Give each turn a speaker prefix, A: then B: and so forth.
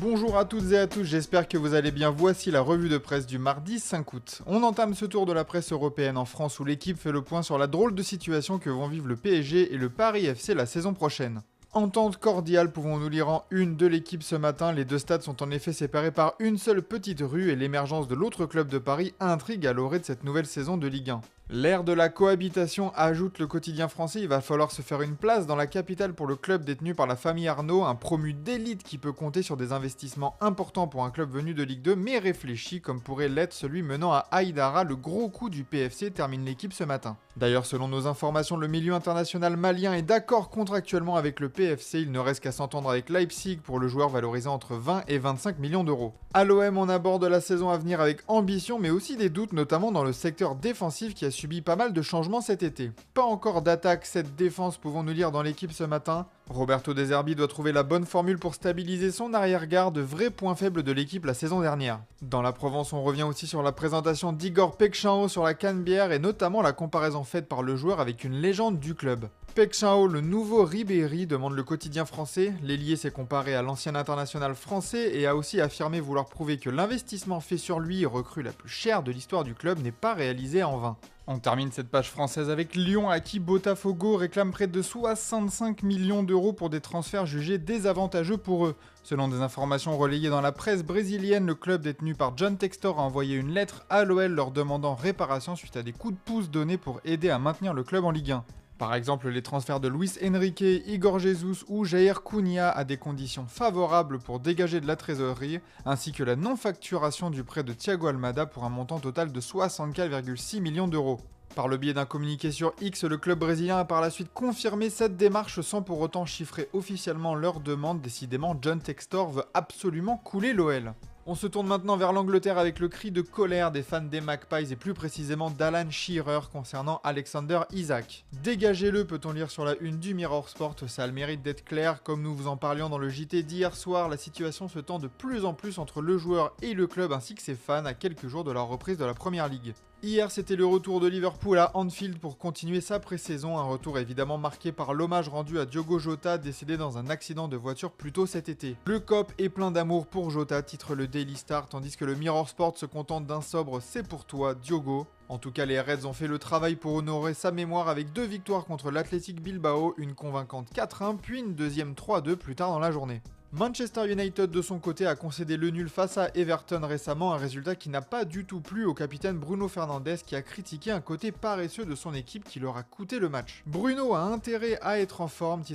A: Bonjour à toutes et à tous, j'espère que vous allez bien. Voici la revue de presse du mardi 5 août. On entame ce tour de la presse européenne en France où l'équipe fait le point sur la drôle de situation que vont vivre le PSG et le Paris FC la saison prochaine. Entente cordiale, pouvons-nous lire en une de l'équipe ce matin. Les deux stades sont en effet séparés par une seule petite rue et l'émergence de l'autre club de Paris intrigue à l'orée de cette nouvelle saison de Ligue 1. L'ère de la cohabitation, ajoute le quotidien français, il va falloir se faire une place dans la capitale pour le club détenu par la famille Arnaud, un promu d'élite qui peut compter sur des investissements importants pour un club venu de Ligue 2, mais réfléchi comme pourrait l'être celui menant à Haïdara. Le gros coup du PFC, termine l'équipe ce matin. D'ailleurs, selon nos informations, le milieu international malien est d'accord contractuellement avec le PFC, il ne reste qu'à s'entendre avec Leipzig pour le joueur valorisé entre 20 et 25 millions d'euros. À l'OM, on aborde la saison à venir avec ambition, mais aussi des doutes, notamment dans le secteur défensif qui a subi pas mal de changements cet été. Pas encore d'attaque, cette défense, pouvons-nous lire dans l'équipe ce matin. Roberto De Zerbi doit trouver la bonne formule pour stabiliser son arrière-garde, vrai point faible de l'équipe la saison dernière. Dans la Provence, on revient aussi sur la présentation d'Igor Pekchanho sur la Canebière et notamment la comparaison faite par le joueur avec une légende du club. Pekchanho, le nouveau Ribéry, demande le quotidien français. L'ailier s'est comparé à l'ancien international français et a aussi affirmé vouloir prouver que l'investissement fait sur lui, recrue la plus chère de l'histoire du club, n'est pas réalisé en vain. On termine cette page française avec Lyon, à qui Botafogo réclame près de 65 millions d'euros pour des transferts jugés désavantageux pour eux. Selon des informations relayées dans la presse brésilienne, le club détenu par John Textor a envoyé une lettre à l'OL leur demandant réparation suite à des coups de pouce donnés pour aider à maintenir le club en Ligue 1. Par exemple, les transferts de Luis Enrique, Igor Jesus ou Jair Cunha à des conditions favorables pour dégager de la trésorerie, ainsi que la non-facturation du prêt de Thiago Almada pour un montant total de 64,6 millions d'euros. Par le biais d'un communiqué sur X, le club brésilien a par la suite confirmé cette démarche sans pour autant chiffrer officiellement leur demande. Décidément, John Textor veut absolument couler l'OL. On se tourne maintenant vers l'Angleterre avec le cri de colère des fans des Magpies et plus précisément d'Alan Shearer concernant Alexander Isak. Dégagez-le, peut-on lire sur la une du Mirror Sport, ça a le mérite d'être clair. Comme nous vous en parlions dans le JT d'hier soir, la situation se tend de plus en plus entre le joueur et le club ainsi que ses fans à quelques jours de la reprise de la Première Ligue. Hier, c'était le retour de Liverpool à Anfield pour continuer sa pré-saison, un retour évidemment marqué par l'hommage rendu à Diogo Jota, décédé dans un accident de voiture plus tôt cet été. Le COP est plein d'amour pour Jota, titre le Daily Star, tandis que le Mirror Sport se contente d'un sobre "c'est pour toi, Diogo". En tout cas, les Reds ont fait le travail pour honorer sa mémoire avec 2 victoires contre l'Athletic Bilbao, une convaincante 4-1, puis une deuxième 3-2 plus tard dans la journée. Manchester United de son côté a concédé le nul face à Everton récemment, un résultat qui n'a pas du tout plu au capitaine Bruno Fernandes qui a critiqué un côté paresseux de son équipe qui leur a coûté le match. Bruno a intérêt à être en forme, titre